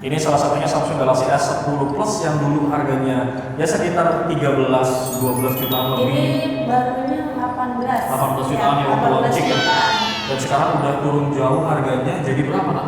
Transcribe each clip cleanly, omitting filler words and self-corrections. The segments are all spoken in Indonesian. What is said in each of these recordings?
Ini salah satunya Samsung Galaxy S10 Plus yang dulu harganya ya sekitar 13-12 jutaan lebih. Ini barunya 18 jutaan ya waktu launching ya. Dan sekarang udah turun jauh harganya jadi berapa nak?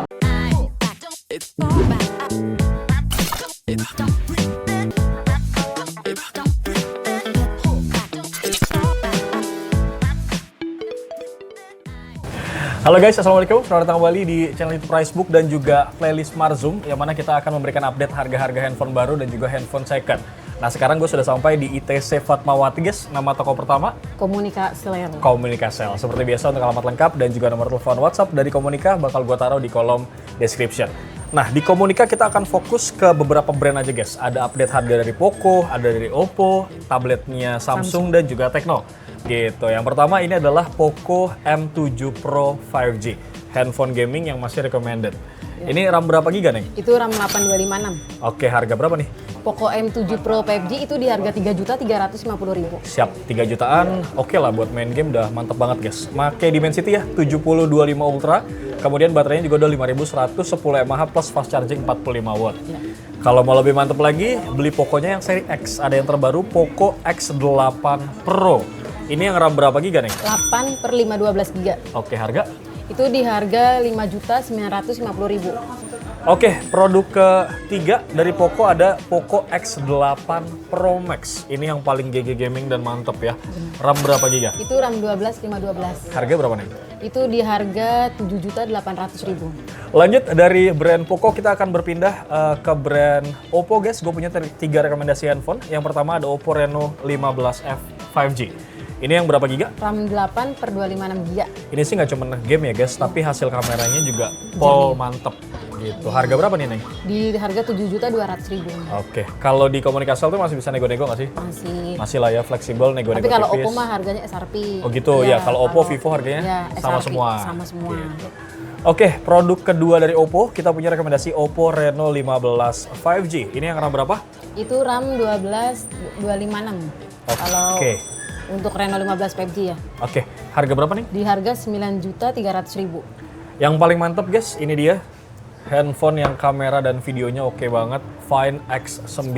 Halo guys, assalamualaikum. Selamat datang kembali di channel YouTube Pricebook dan juga playlist Marzoom, yang mana kita akan memberikan update harga-harga handphone baru dan juga handphone second. Nah, sekarang gue sudah sampai di ITC Fatmawati guys. Nama toko pertama Komunikasel. Komunikasel. Seperti biasa untuk alamat lengkap dan juga nomor telepon WhatsApp dari Komunika bakal gue taruh di kolom description. Nah, di Komunika kita akan fokus ke beberapa brand aja guys. Ada update harga dari Poco, ada dari Oppo, tabletnya Samsung dan juga Tecno. Gitu. Yang pertama ini adalah Poco M7 Pro 5G. Handphone gaming yang masih recommended. Ya. Ini RAM berapa giga nih? Itu RAM 8256. Oke, harga berapa nih? Poco M7 Pro 5G itu di harga 3.350.000. Siap, 3 jutaan. Oke lah buat main game udah mantep banget guys. Make Dimensity ya, 7025 Ultra. Kemudian baterainya juga udah 5100, 10 mAh plus fast charging 45 watt. Ya. Kalau mau lebih mantep lagi, beli Poconya yang seri X. Ada yang terbaru, Poco X8 Pro. Ini yang RAM berapa giga nih? 8/512 GB. Oke, harga? Itu di harga 5.950.000. Oke, produk ketiga dari Poco ada Poco X8 Pro Max. Ini yang paling GG gaming dan mantep ya. RAM berapa giga? Itu RAM 12/512. Harga berapa nih? Itu di harga 7.800.000. Lanjut dari brand Poco kita akan berpindah ke brand Oppo guys. Gue punya 3 rekomendasi handphone. Yang pertama ada Oppo Reno 15F 5G. Ini yang berapa giga? RAM 8/256 GB. Ini sih nggak cuma game ya guys, tapi hasil kameranya juga pol mantep gitu. Harga berapa nih Neng? Di harga 7.200.000. Oke, kalau di Komunikasel tuh masih bisa nego-nego nggak sih? Masih. Masih lah ya, fleksibel, nego-nego Tapi kalau tipis. Oppo mah harganya SRP. Oh gitu ya, kalau Oppo, Vivo harganya ya, sama SRP, semua. Sama semua. Gitu. Oke, produk kedua dari Oppo, kita punya rekomendasi Oppo Reno 15 5G. Ini yang RAM berapa? Itu RAM 12.256. Kalau untuk Reno 15 5G ya. Oke, harga berapa nih? Di harga 9.300.000. Yang paling mantep guys, ini dia. Handphone yang kamera dan videonya oke banget, Find X9.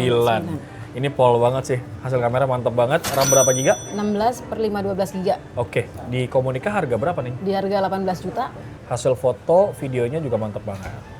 Ini pol banget sih, hasil kamera mantep banget. RAM berapa giga? 16/512 GB. Oke, di Komunika harga berapa nih? Di harga 18 juta. Hasil foto, videonya juga mantep banget.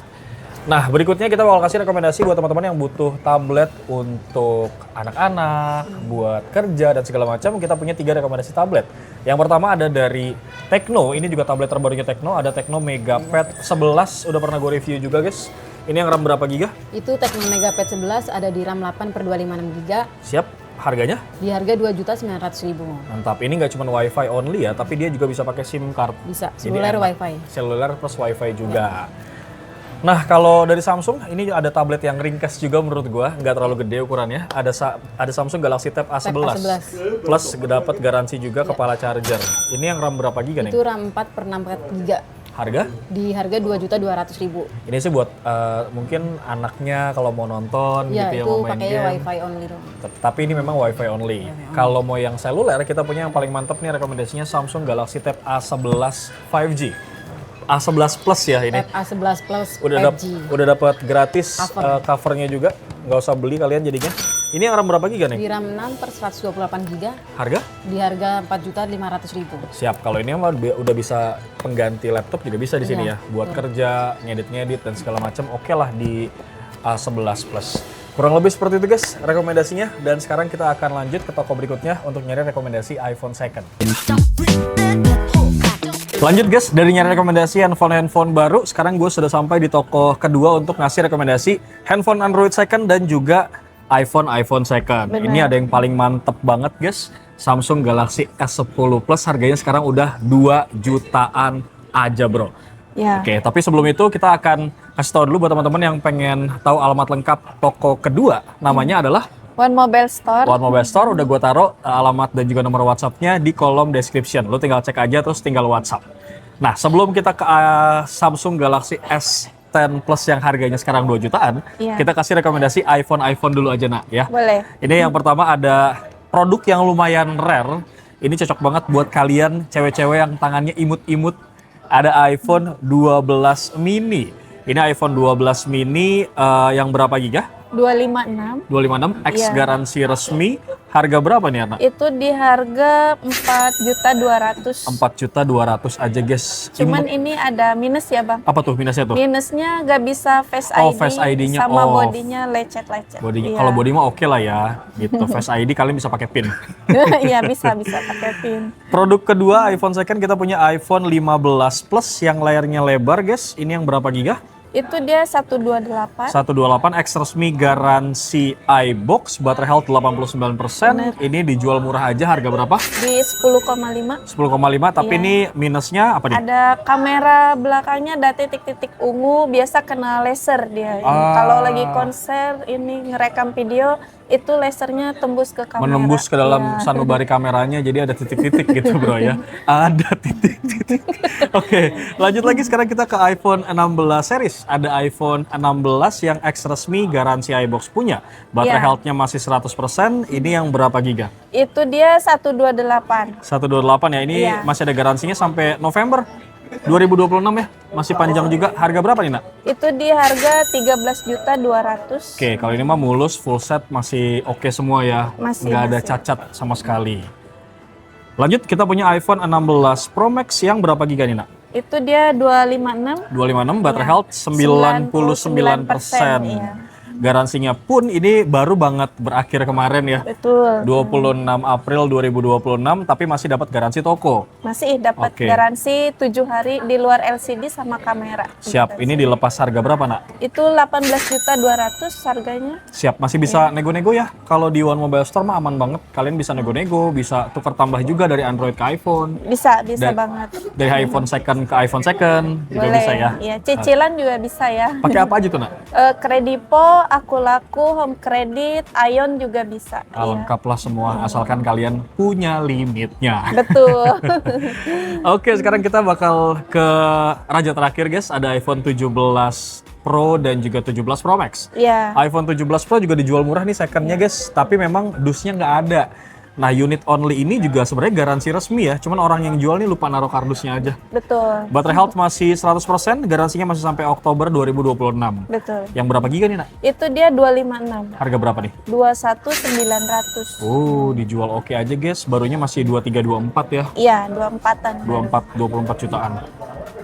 Nah, berikutnya kita bakal kasih rekomendasi buat teman-teman yang butuh tablet untuk anak-anak, buat kerja dan segala macam. Kita punya 3 rekomendasi tablet. Yang pertama ada dari Tecno, ini juga tablet terbarunya Tecno, ada Tecno MegaPad 11, udah pernah gue review juga guys. Ini yang RAM berapa giga? Itu Tecno MegaPad 11 ada di RAM 8/256 GB. Siap, harganya? Di harga 2.900.000. Mantap, ini nggak cuma WiFi only ya, tapi dia juga bisa pakai SIM card. Bisa, Jadi seluler enak. WiFi. Seluler plus WiFi juga. Nah, kalau dari Samsung, ini ada tablet yang ringkas juga menurut gua, nggak terlalu gede ukurannya. Ada Samsung Galaxy Tab A11. Plus dapat garansi juga kepala charger. Ini yang RAM berapa giga nih? Itu RAM 4/64 GB. Harga? Di harga 2.200.000. Ini sih buat mungkin anaknya kalau mau nonton Ya, gitu ya, itu mau main pakai game. WiFi only dong. Tapi ini memang WiFi only. Kalau mau yang seluler, kita punya yang paling mantep nih rekomendasinya Samsung Galaxy Tab A11 5G. A11 Plus ya ini. Tab A11 Plus Udah 5G. udah dapat gratis covernya juga, nggak usah beli kalian jadinya. Ini yang RAM berapa giga Di nih? RAM 6/128 GB. Harga? Di harga 4.500.000. Siap. Kalau ini mah udah bisa pengganti laptop juga bisa di sini ya, buat kerja, ngedit-ngedit dan segala macam. Oke lah di A11 Plus. Kurang lebih seperti itu guys rekomendasinya. Dan sekarang kita akan lanjut ke toko berikutnya untuk nyari rekomendasi iPhone second. Lanjut guys, dari nyari rekomendasi handphone baru, sekarang gue sudah sampai di toko kedua untuk ngasih rekomendasi handphone Android second dan juga iPhone second. Bener. Ini ada yang paling mantep banget guys, Samsung Galaxy S10 Plus, harganya sekarang udah 2 jutaan aja bro. Ya. Oke, tapi sebelum itu kita akan kasih tahu dulu buat teman-teman yang pengen tahu alamat lengkap toko kedua, namanya adalah One Mobile Store. One Mobile Store. Udah gue taruh alamat dan juga nomor WhatsApp-nya di kolom description. Lo tinggal cek aja terus tinggal WhatsApp. Nah, sebelum kita ke Samsung Galaxy S10 Plus yang harganya sekarang 2 jutaan, kita kasih rekomendasi iPhone dulu aja nak ya. Boleh. Ini yang pertama ada produk yang lumayan rare. Ini cocok banget buat kalian cewek-cewek yang tangannya imut-imut. Ada iPhone 12 mini. Ini iPhone 12 mini yang berapa giga? 256. 256 X Iya. garansi resmi. Harga berapa nih anak? Itu di harga 4.200.000. 4.200.000 aja guys. Cuman ini ada minus ya bang. Apa tuh minusnya tuh? Minusnya nggak bisa Face Oh, ID, Face ID-nya sama off. bodinya lecet-lecet. Bodinya, Iya. kalau body mah oke lah ya. Gitu. Face ID kalian bisa pakai pin. Iya bisa pakai pin. Produk kedua iPhone second kita punya iPhone 15 Plus yang layarnya lebar guys. Ini yang berapa giga? Itu dia 128. 128 X resmi garansi iBox, baterai health 89%. Ini dijual murah aja, harga berapa? Di 10,5. 10,5 tapi Iya. ini minusnya apa nih? Ada kamera belakangnya ada titik-titik ungu, biasa kena laser dia. Ah. Kalau lagi konser ini ngerekam video, itu lasernya tembus ke kamera. Menembus ke dalam Iya. sanubari kameranya, jadi ada titik-titik gitu bro ya. Ada titik-titik. Oke, lanjut lagi sekarang kita ke iPhone 16 series. Ada iPhone 16 yang X resmi garansi iBox punya. Baterai Iya. health-nya masih 100%. Ini yang berapa giga? Itu dia 128. 128 ya, ini Iya. masih ada garansinya sampai November 2026 ya. Masih panjang juga. Harga berapa nih, Nak? Itu di harga 13.200.000. Oke, kalau ini mah mulus, full set masih oke semua ya. Masih, Nggak ada masih. cacat sama sekali. Lanjut, kita punya iPhone 16 Pro Max yang berapa giga nih, Nak? Itu dia 256. 256, baterai Iya. health 99%. Iya. Garansinya pun ini baru banget berakhir kemarin ya. Betul. 26 April 2026, tapi masih dapat garansi toko. Masih dapat Oke. garansi 7 hari di luar LCD sama kamera. Siap, ini dilepas harga berapa, Nak? Itu 18.200.000 harganya. Siap, masih bisa nego-nego ya. Kalau di One Mobile Store mah aman banget. Kalian bisa nego-nego, bisa tukar tambah juga dari Android ke iPhone. Bisa Dan- banget. Dari iPhone second ke iPhone second juga Boleh. bisa ya. Iya, cicilan juga bisa ya. Pakai apa aja tuh, Nak? Kredipo, Aku Laku, Home Credit, Ion juga bisa. Ah, Iya. lengkap lah semua, asalkan kalian punya limitnya. Betul. Oke, sekarang kita bakal ke raja terakhir guys. Ada iPhone 17 Pro dan juga 17 Pro Max. Iya. iPhone 17 Pro juga dijual murah nih secondnya guys, tapi memang dusnya nggak ada. Nah, unit only ini juga sebenarnya garansi resmi ya, cuman orang yang jual nih lupa naruh kardusnya aja. Betul. Baterai health masih 100%, garansinya masih sampai Oktober 2026. Betul. Yang berapa giga nih, Nak? Itu dia 256. Harga berapa nih? 21.900. Oh, dijual oke aja guys, barunya masih 2324 ya. Iya, 24-an. 24 jutaan.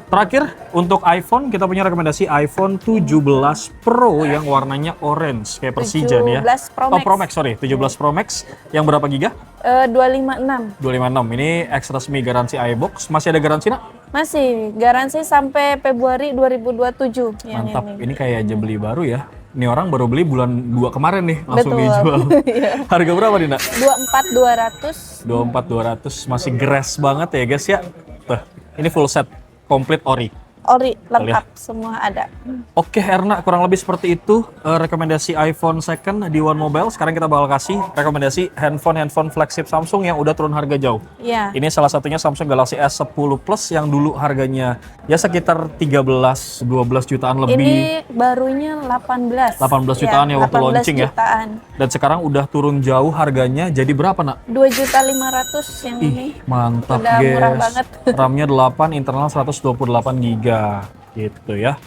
Terakhir, untuk iPhone kita punya rekomendasi iPhone 17 Pro yang warnanya orange kayak Persija nih ya. 17 Pro Oh, Max. Pro Max, sorry. 17 Pro Max yang berapa giga? 256. 256. Ini X resmi garansi iBox. Masih ada garansi, Nak? Masih garansi sampai Februari 2027 yang Mantap. ini. Ini kayak aja beli baru ya. Ini orang baru beli bulan 2 kemarin nih, langsung Betul. dijual. Iya. Harga berapa nih, Nak? 24.200. 24.200. Masih grass banget ya, guys ya. Tuh, ini full set, komplit ori. Ori lengkap semua ada. Oke Erna, kurang lebih seperti itu rekomendasi iPhone second di One Mobile. Sekarang kita bakal kasih rekomendasi handphone flagship Samsung yang udah turun harga jauh. Iya. Ini salah satunya Samsung Galaxy S10 Plus yang dulu harganya ya sekitar 13-12 jutaan lebih. Ini barunya 18. 18 jutaan ya waktu 18 launching ya. jutaan. Dan sekarang udah turun jauh harganya jadi berapa, Nak? 2.500.000 yang ini. Ih, mantap Udah guys. murah banget. RAM-nya 8, internal 128 GB gitu ya.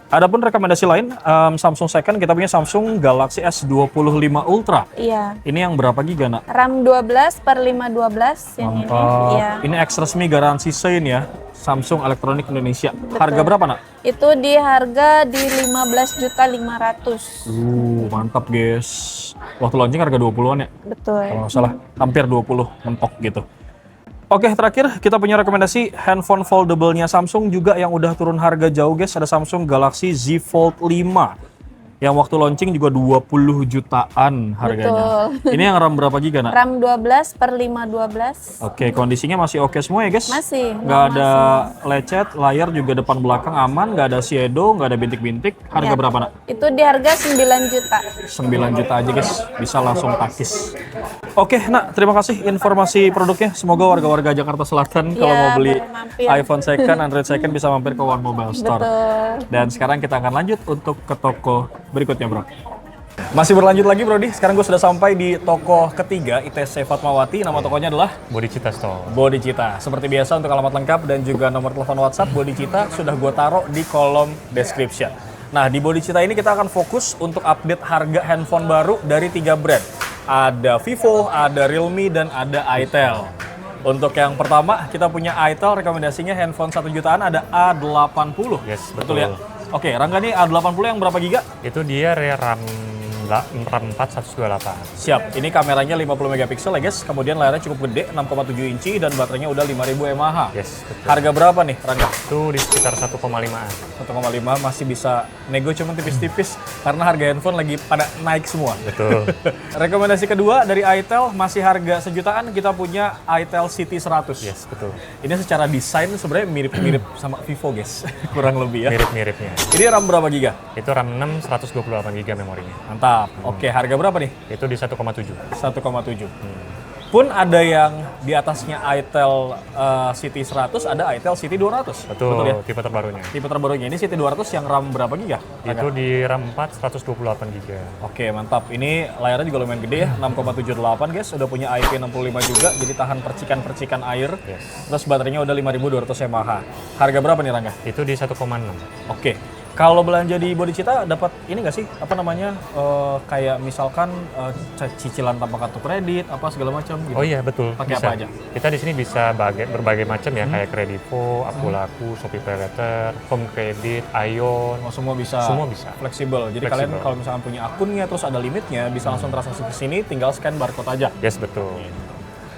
Adapun rekomendasi lain, Samsung second kita punya Samsung Galaxy S25 Ultra. Iya. Ini yang berapa giga, Nak? RAM 12/512 yang ini. Mantap. Iya. Ini X resmi garansi Sein ya. Samsung Elektronik Indonesia. Harga berapa, Nak? Itu di harga di 15.500.000. Mantap guys. Waktu launching harga 20-an ya. Betul. Kalau nggak salah, hampir 20 mentok gitu. Oke, terakhir kita punya rekomendasi handphone foldable-nya Samsung juga yang udah turun harga jauh guys. Ada Samsung Galaxy Z Fold 5. Yang waktu launching juga 20 jutaan harganya. Ini yang RAM berapa giga, Nak? RAM 12/512. Oke, kondisinya masih oke semua ya guys? Masih. Nggak ada lecet, layar juga depan belakang aman, nggak ada shadow, nggak ada bintik-bintik. Harga Ya. berapa, Nak? Itu di harga 9 juta. 9 juta aja guys, bisa langsung takis. Oke, Nak, terima kasih informasi produknya. Semoga warga-warga Jakarta Selatan kalau Ya, mau beli boleh mampir. iPhone second, Android second bisa mampir ke One Mobile Store. Betul. Dan sekarang kita akan lanjut untuk ke toko berikutnya, Bro. Masih berlanjut lagi Brody, sekarang gue sudah sampai di toko ketiga ITC Fatmawati. Nama tokonya adalah Bodhicitta Store. Bodhicitta. Seperti biasa untuk alamat lengkap dan juga nomor telepon WhatsApp Bodhicitta sudah gue taruh di kolom description. Nah di Bodhicitta ini kita akan fokus untuk update harga handphone baru dari 3 brand. Ada Vivo, ada Realme, dan ada Itel. Untuk yang pertama kita punya Itel, rekomendasinya handphone 1 jutaan ada A80. Yes, betul ya? Oke, Rangga nih A80 yang berapa giga? Itu dia RAM 4 128. Siap, ini kameranya 50 megapiksel ya guys, kemudian layarnya cukup gede, 6,7 inci dan baterainya udah 5000 mAh. Yes, betul. Harga berapa nih, Rangga? Itu di sekitar 1,5-an. 1,5 masih bisa nego cuma tipis-tipis karena harga handphone lagi pada naik semua. Betul. Rekomendasi kedua dari Itel, masih harga sejutaan, kita punya Itel City 100. Yes, betul. Ini secara desain sebenarnya mirip-mirip sama Vivo guys, kurang lebih ya. Mirip-miripnya. Ini RAM berapa giga? Itu RAM 6 128 GB memorinya. Mantap. Oke, harga berapa nih? Itu di 1,7. 1,7. Pun ada yang di atasnya Itel City 100, ada Itel City 200. Betul ya? tipe terbarunya. Tipe terbarunya ini City 200 yang RAM berapa giga? Itu di RAM 4 128 GB. Oke, mantap. Ini layarnya juga lumayan gede ya, 6,78 guys. Udah punya IP65 juga, jadi tahan percikan-percikan air. Yes. Terus baterainya udah 5200 mAh. Harga berapa nih Rangga? Itu di 1,6. Oke. Kalau belanja di Bodhicitta dapat ini nggak sih? Apa namanya? Kayak misalkan cicilan tanpa kartu kredit, apa segala macam gitu. Oh iya, betul. Pakai Bisa. apa aja? Kita di sini bisa berbagai macam ya, kayak Kredivo, Akulaku, Shopee Pay Later, Home Credit, Ion. Oh, semua bisa. Semua bisa. Fleksibel. Jadi Fleksibel. kalian kalau misalkan punya akunnya terus ada limitnya, bisa langsung transaksi ke sini, tinggal scan barcode aja. Yes, betul.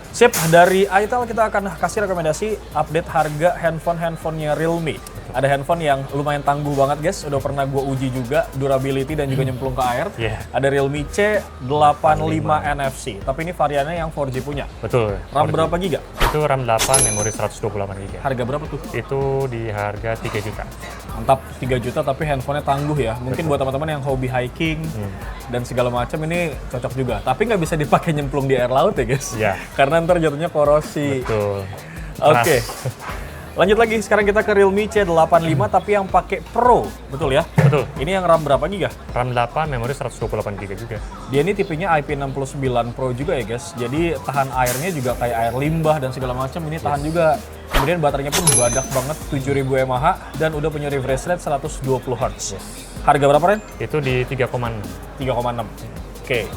Sip, dari Itel kita akan kasih rekomendasi update harga handphonenya Realme. Ada handphone yang lumayan tangguh banget guys, udah pernah gue uji juga durability dan juga nyemplung ke air. Yeah. Ada Realme C85 NFC, tapi ini variannya yang 4G punya. Betul. RAM 4G. berapa giga? Itu RAM 8, memori 128 GB. Harga berapa tuh? Itu di harga 3 juta. Mantap, 3 juta tapi handphonenya tangguh ya. Mungkin buat teman-teman yang hobi hiking dan segala macam ini cocok juga. Tapi nggak bisa dipakai nyemplung di air laut ya guys. Iya. Karena ntar jatuhnya korosi. Betul. Oke. Lanjut lagi, sekarang kita ke Realme C85 tapi yang pakai Pro, betul ya? Betul. Ini yang RAM berapa giga? RAM 8, memori 128 GB juga. Dia ini tipenya IP69 Pro juga ya guys. Jadi tahan airnya juga kayak air limbah dan segala macam. Ini tahan juga. Kemudian baterainya pun badak banget, 7000 mAh dan udah punya refresh rate 120 Hz. Harga berapa Ren? Itu di 3,6. 3,6. Oke.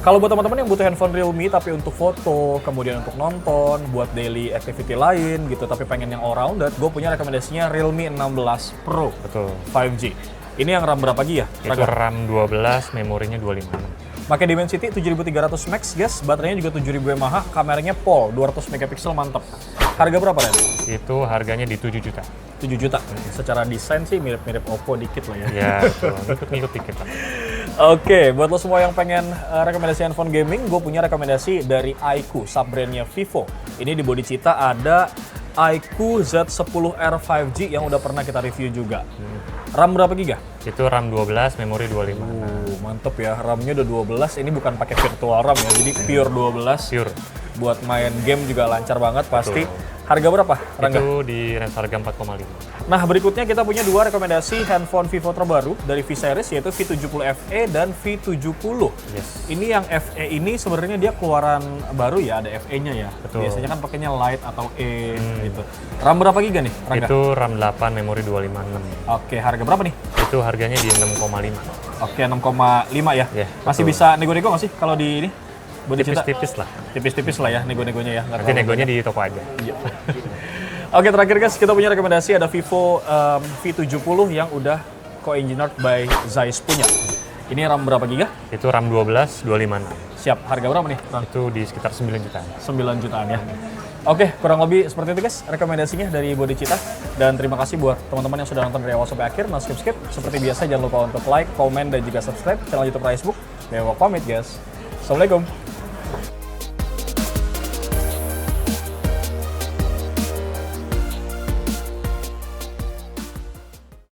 Kalau buat teman-teman yang butuh handphone Realme tapi untuk foto, kemudian untuk nonton, buat daily activity lain gitu, tapi pengen yang all rounded, gue punya rekomendasinya Realme 16 Pro Betul. 5G. Ini yang RAM berapa giga? Itu RAM 12, memorinya 256. Pakai Dimensity 7300 Max guys, baterainya juga 7000 mAh, kameranya pol 200 megapiksel mantap. Harga berapa Ren? Itu harganya di 7 juta. 7 juta. Secara desain sih mirip-mirip Oppo dikit lah ya. Ya, betul. Ngikut dikit lah. Oke, buat lo semua yang pengen rekomendasi handphone gaming, gue punya rekomendasi dari iQOO, sub-brandnya Vivo. Ini di Bodhicitta ada iQOO Z10R 5G yang udah pernah kita review juga. RAM berapa giga? Itu RAM 12, memori 25. Mantep ya, RAM-nya udah 12, ini bukan pakai virtual RAM ya, jadi pure 12. Pure. Buat main game juga lancar banget pasti. Harga berapa, Rangga? Itu di range harga 4,5. Nah, berikutnya kita punya dua rekomendasi handphone Vivo terbaru dari V series, yaitu V70 FE dan V70. Yes. Ini yang FE ini sebenarnya dia keluaran baru ya, ada FE-nya ya. Betul. Biasanya kan pakainya Lite atau E gitu. RAM berapa giga nih, Rangga? Itu RAM 8, memori 256. Oke, harga berapa nih? Itu harganya di 6,5. Oke, 6,5 ya. Ya, Masih betul. bisa nego-nego nggak sih kalau di ini? Bodhicitta? Tipis-tipis lah. Tipis-tipis lah ya nego-negonya ya. Nggak Nanti terlalu negonya banyak. di toko aja. Iya. Oke, terakhir guys, kita punya rekomendasi ada Vivo V70 yang udah co-engineered by Zeiss punya. Ini RAM berapa giga? Itu RAM 12, 256. Siap, harga berapa nih? Itu di sekitar 9 jutaan. 9 jutaan ya. Oke, kurang lebih seperti itu guys rekomendasinya dari Bodhicitta. Dan terima kasih buat teman-teman yang sudah nonton dari awal sampai akhir. Nah, skip-skip. Seperti biasa jangan lupa untuk like, komen, dan juga subscribe channel YouTube Facebook. Dewa pamit guys. Assalamualaikum.